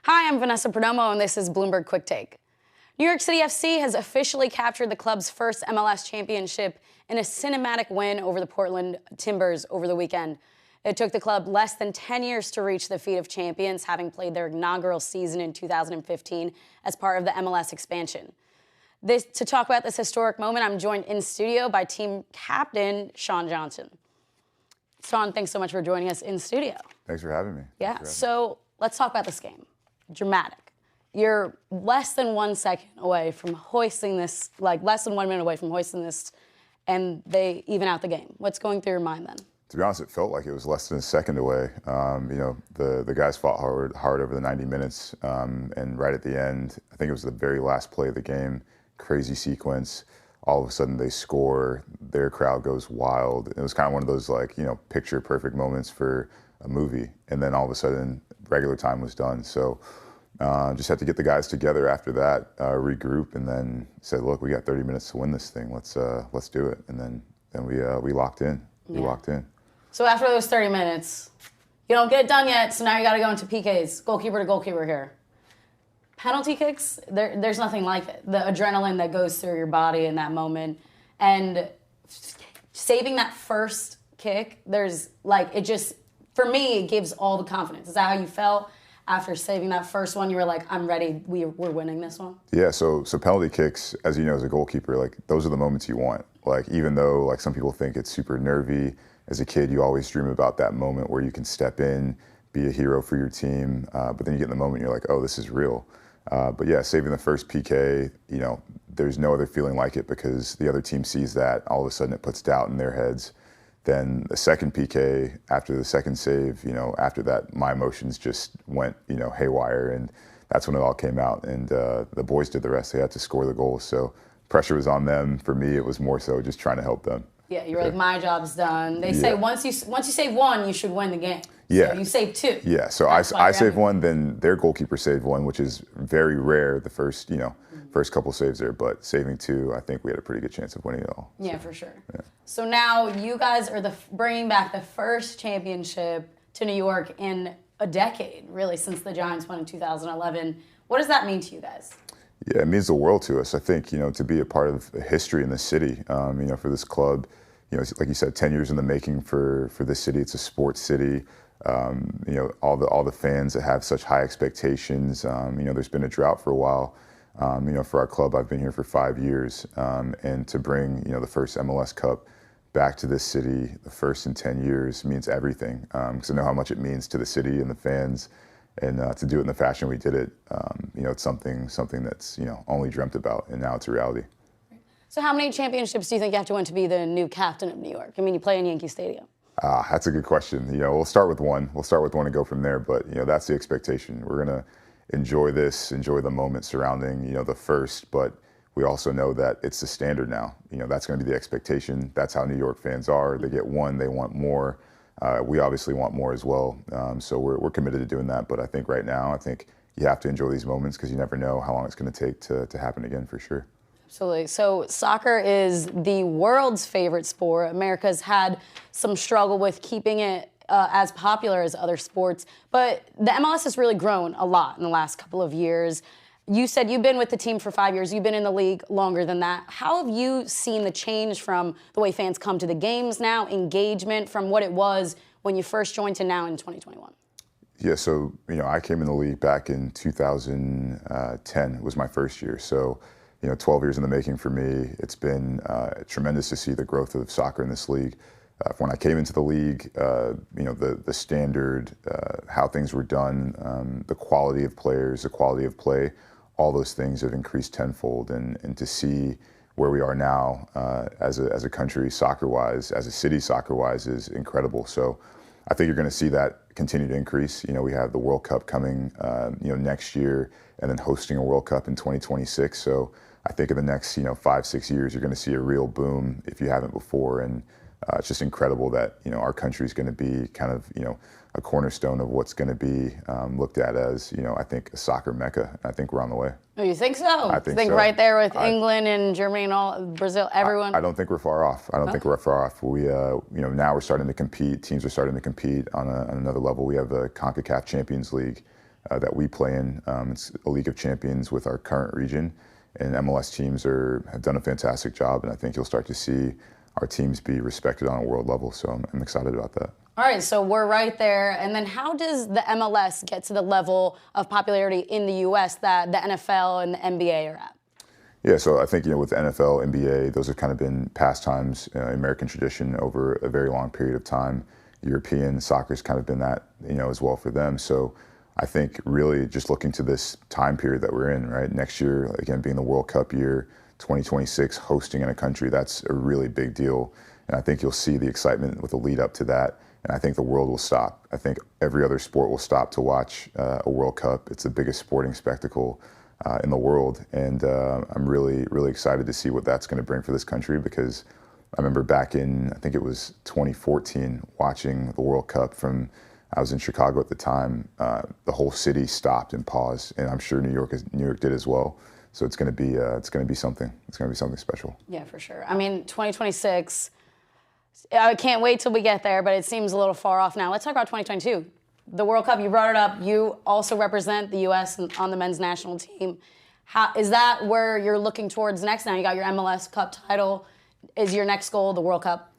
Hi, I'm Vanessa Perdomo, and this is Bloomberg Quicktake. New York City FC has officially captured the club's first MLS championship in a cinematic win over the Portland Timbers over the weekend. It took the club less than 10 years to reach the feat of champions, having played their inaugural season in 2015 as part of the MLS expansion. To talk about this historic moment, I'm joined in studio by team captain Sean Johnson. Sean, thanks so much for joining us in studio. Thanks for having me. Yeah, so let's talk about this game. Dramatic. You're less than 1 second away from hoisting this, less than 1 minute away from hoisting this, and they even out the game. What's going through your mind then? To be honest, it felt like it was less than a second away. The guys fought hard over the 90 minutes, and right at the end, I think it was the very last play of the game, crazy sequence. All of a sudden they score, their crowd goes wild. It was kind of one of those picture perfect moments for a movie. And then all of a sudden, regular time was done. So just had to get the guys together after that, regroup, and then said, look, we got 30 minutes to win this thing. Let's do it. And then we locked in. We locked in. So after those 30 minutes, you don't get it done yet, so now you got to go into PKs, goalkeeper to goalkeeper here. Penalty kicks, there's nothing like it. The adrenaline that goes through your body in that moment. And saving that first kick, for me, it gives all the confidence. Is that how you felt after saving that first one? You were like, I'm ready, we're winning this one? Yeah, so penalty kicks, as you know, as a goalkeeper, those are the moments you want. Even though some people think it's super nervy, as a kid, you always dream about that moment where you can step in, be a hero for your team, but then you get in the moment, you're like, oh, this is real. But yeah, saving the first PK, there's no other feeling like it because the other team sees that. All of a sudden it puts doubt in their heads. Then the second PK, after the second save, after that, my emotions just went, haywire. And that's when it all came out. And the boys did the rest. They had to score the goals. So pressure was on them. For me, it was more so just trying to help them. Yeah, you were like, my job's done. They say once you save one, you should win the game. Yeah. So you saved two. Yeah, so I saved one, then their goalkeeper saved one, which is very rare, the first, first couple saves there. But saving two, I think we had a pretty good chance of winning it all. Yeah, for sure. Yeah. So now you guys are bringing back the first championship to New York in a decade, really, since the Giants won in 2011. What does that mean to you guys? Yeah, it means the world to us. I think, to be a part of history in the city, for this club, like you said, 10 years in the making for this city. It's a sports city. All the fans that have such high expectations. There's been a drought for a while. For our club, I've been here for 5 years, and to bring the first MLS Cup back to this city, the first in 10 years, means everything. Because I know how much it means to the city and the fans, and to do it in the fashion we did it, it's something that's only dreamt about, and now it's a reality. So how many championships do you think you have to win to be the new captain of New York? I mean, you play in Yankee Stadium. That's a good question. We'll start with one. We'll start with one and go from there. But that's the expectation. We're gonna enjoy the moment surrounding the first. But we also know that it's the standard now. That's going to be the expectation. That's how New York fans are. They get one, they want more. We obviously want more as well. So we're committed to doing that. But I think right now, you have to enjoy these moments because you never know how long it's going to take to happen again for sure. Absolutely. So soccer is the world's favorite sport. America's had some struggle with keeping it as popular as other sports. But the MLS has really grown a lot in the last couple of years. You said you've been with the team for 5 years. You've been in the league longer than that. How have you seen the change from the way fans come to the games now, engagement from what it was when you first joined to now in 2021? Yeah, so, I came in the league back in 2010. It was my first year. So, 12 years in the making for me. It's been tremendous to see the growth of soccer in this league. When I came into the league, the standard, how things were done, the quality of players, the quality of play, all those things have increased tenfold. And to see where we are now as a country soccer-wise, as a city soccer-wise, is incredible. So I think you're going to see that continue to increase. We have the World Cup coming, next year, and then hosting a World Cup in 2026. So I think in the next, 5-6 years, you're going to see a real boom if you haven't before. And it's just incredible that, our country is going to be kind of, a cornerstone of what's going to be looked at as, I think, a soccer mecca. I think we're on the way. Oh, you think so? I think so. Right there with England and Germany and all, Brazil, everyone? I don't think we're far off. I don't think we're far off. We, now we're starting to compete. Teams are starting to compete on another level. We have the CONCACAF Champions League. that we play in. It's a League of Champions with our current region, and MLS teams have done a fantastic job, and I think you'll start to see our teams be respected on a world level. So I'm excited about that. All right, so we're right there. And then how does the MLS get to the level of popularity in the U.S. that the NFL and the NBA are at? Yeah, so I think, with the NFL, NBA, those have kind of been pastimes, American tradition over a very long period of time. European soccer's kind of been that, as well for them. So I think really just looking to this time period that we're in, right? Next year, again, being the World Cup year, 2026, hosting in a country, that's a really big deal. And I think you'll see the excitement with the lead up to that. And I think the world will stop. I think every other sport will stop to watch a World Cup. It's the biggest sporting spectacle in the world. And I'm really, really excited to see what that's going to bring for this country, because I remember back in, I think it was 2014, watching the World Cup I was in Chicago at the time. The whole city stopped and paused, and I'm sure New York did as well. So it's going to be something. It's going to be something special. Yeah, for sure. I mean, 2026. I can't wait till we get there, but it seems a little far off now. Let's talk about 2022. The World Cup, you brought it up. You also represent the U.S. on the men's national team. Is that where you're looking towards next now? You got your MLS Cup title. Is your next goal the World Cup?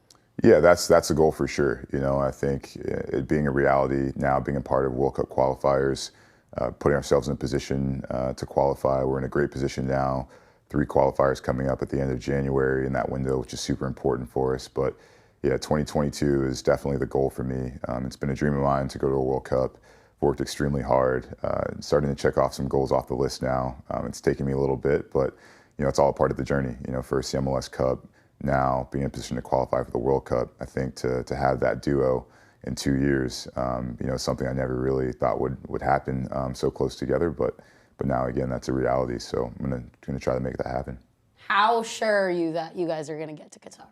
Yeah, that's a goal for sure. I think it being a reality now, being a part of World Cup qualifiers, putting ourselves in a position to qualify. We're in a great position now. 3 qualifiers coming up at the end of January in that window, which is super important for us. But yeah, 2022 is definitely the goal for me. It's been a dream of mine to go to a World Cup. Worked extremely hard, starting to check off some goals off the list now. It's taken me a little bit, but it's all a part of the journey. First the MLS Cup, now being in a position to qualify for the World Cup. I think to have that duo in 2 years, something I never really thought would happen so close together. But now again, that's a reality. So I'm gonna try to make that happen. How sure are you that you guys are gonna get to Qatar?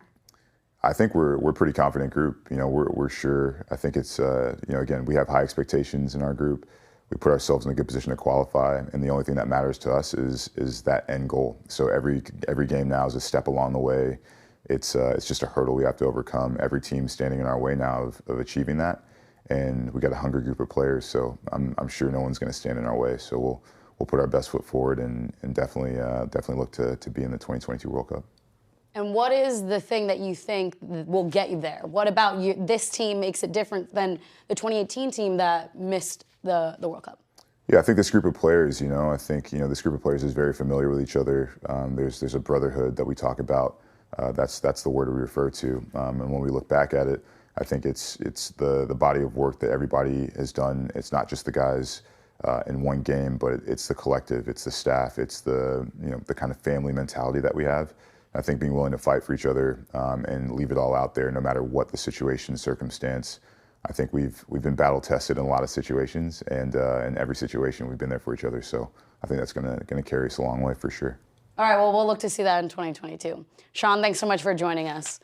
I think we're a pretty confident group. We're sure. I think it's again, we have high expectations in our group. We put ourselves in a good position to qualify, and the only thing that matters to us is that end goal. So every game now is a step along the way. It's just a hurdle we have to overcome. Every team standing in our way now of achieving that, and we got a hungry group of players. So I'm sure no one's going to stand in our way. So we'll put our best foot forward and definitely look to be in the 2022 World Cup. And what is the thing that you think will get you there? What about this team makes it different than the 2018 team that missed the World Cup? Yeah, I think this group of players, I think, this group of players is very familiar with each other. There's a brotherhood that we talk about. That's the word we refer to. And when we look back at it, I think it's the body of work that everybody has done. It's not just the guys in one game, but it's the collective, it's the staff, it's the kind of family mentality that we have. I think being willing to fight for each other and leave it all out there, no matter what the situation, circumstance. I think we've been battle tested in a lot of situations, and in every situation we've been there for each other. So I think that's gonna carry us a long way for sure. All right, well, we'll look to see that in 2022. Sean, thanks so much for joining us.